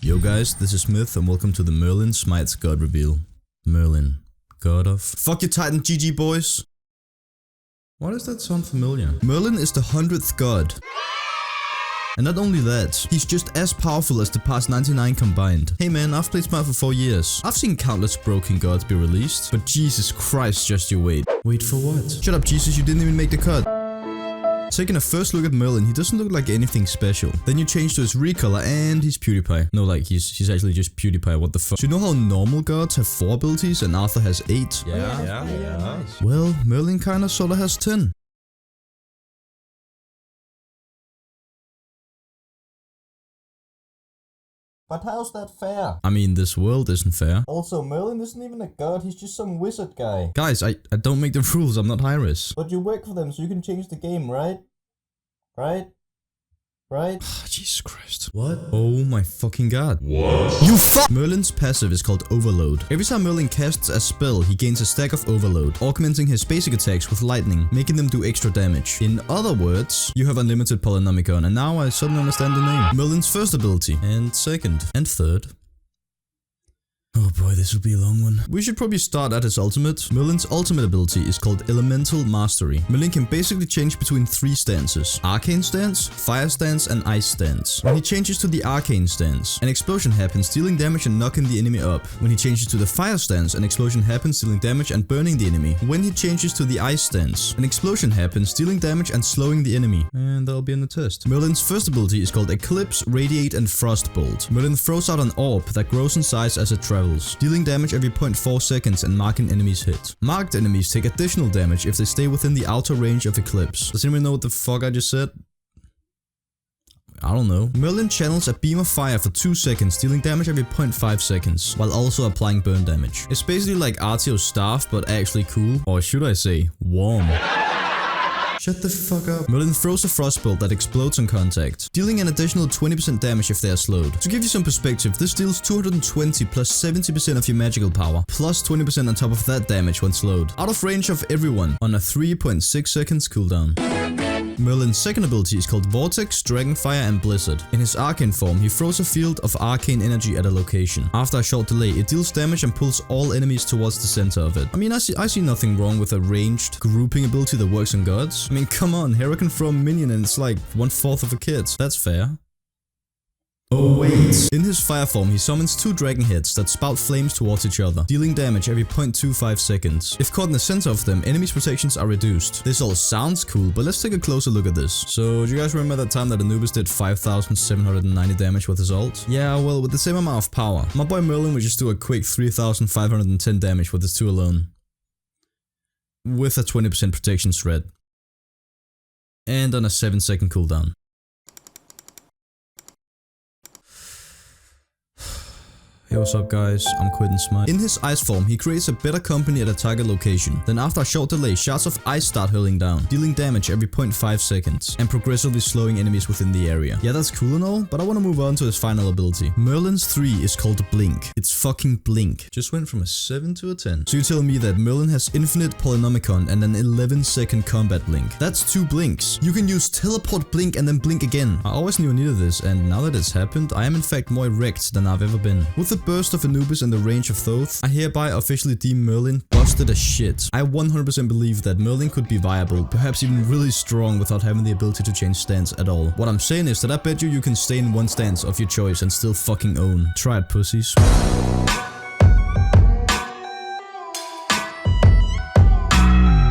Yo guys, this is Smith and welcome to the Merlin Smite's God reveal. Merlin, god of... Fuck your Titan, GG boys! Why does that sound familiar? Merlin is the 100th god. And not only that, he's just as powerful as the past 99 combined. Hey man, I've played Smite for 4 years. I've seen countless broken gods be released, but Jesus Christ, just you wait. Wait for what? Shut up Jesus, you didn't even make the cut. Taking a first look at Merlin, he doesn't look like anything special. Then you change to his recolor and he's PewDiePie. No, like he's actually just PewDiePie, what the fuck. So you know how normal gods have 4 abilities and Arthur has 8? Yeah. Well, Merlin kinda sorta has 10. But how's that fair? I mean, this world isn't fair. Also, Merlin isn't even a god, he's just some wizard guy. Guys, I don't make the rules, I'm not Hyris. But you work for them, so you can change the game, right? Right? Jesus Christ. What? Oh my fucking god. What? You fuck! Merlin's passive is called Overload. Every time Merlin casts a spell, he gains a stack of Overload, augmenting his basic attacks with lightning, making them do extra damage. In other words, you have unlimited Polynomicon, and now I suddenly understand the name. Merlin's first ability, and second, and third. Oh boy, this will be a long one. We should probably start at his ultimate. Merlin's ultimate ability is called Elemental Mastery. Merlin can basically change between 3 stances: Arcane stance, Fire stance, and Ice stance. When he changes to the Arcane stance, an explosion happens, dealing damage and knocking the enemy up. When he changes to the Fire stance, an explosion happens, dealing damage and burning the enemy. When he changes to the Ice stance, an explosion happens, dealing damage and slowing the enemy. And that'll be in the test. Merlin's first ability is called ECLIPSE, RADIATE, and FROSTBOLT. Merlin throws out an orb that grows in size as it travels, dealing damage every 0.4 seconds and marking enemies hit. Marked enemies take additional damage if they stay within the outer range of Eclipse. Does anyone know what the fuck I just said? I don't know. Merlin channels a beam of fire for 2 seconds, dealing damage every 0.5 seconds, while also applying burn damage. It's basically like Artio's staff, but actually cool. Or should I say, warm. Shut the fuck up. Merlin throws a frostbolt that explodes on contact, dealing an additional 20% damage if they are slowed. To give you some perspective, this deals 220 plus 70% of your magical power, plus 20% on top of that damage when slowed, out of range of everyone, on a 3.6 seconds cooldown. Merlin's second ability is called Vortex, Dragonfire, and Blizzard. In his arcane form, he throws a field of arcane energy at a location. After a short delay, it deals damage and pulls all enemies towards the center of it. I mean, I see nothing wrong with a ranged grouping ability that works on gods. I mean, come on, Hera can throw a minion and it's like 1/4 of a kid. That's fair. Oh wait. In his fire form, he summons 2 dragon heads that spout flames towards each other, dealing damage every 0.25 seconds. If caught in the center of them, enemies' protections are reduced. This all sounds cool, but let's take a closer look at this. So, do you guys remember that time that Anubis did 5,790 damage with his ult? Yeah, well, with the same amount of power, my boy Merlin would just do a quick 3,510 damage with his 2 alone. With a 20% protection threat. And on a 7-second cooldown. Hey, what's up guys, I'm quitting Smite. In his ice form, he creates a better company at a target location. Then after a short delay, shards of ice start hurling down, dealing damage every 0.5 seconds, and progressively slowing enemies within the area. Yeah, that's cool and all, but I want to move on to his final ability. Merlin's 3 is called Blink. It's fucking Blink. Just went from a 7 to a 10. So you tell me that Merlin has infinite Polynomicon and an 11-second combat blink. That's 2 blinks. You can use Teleport Blink and then blink again. I always knew I needed this, and now that it's happened, I am in fact more erect than I've ever been. With the burst of Anubis and the range of Thoth, I hereby officially deem Merlin busted as shit. I 100% believe that Merlin could be viable, perhaps even really strong without having the ability to change stance at all. What I'm saying is that I bet you can stay in one stance of your choice and still fucking own. Try it, pussies.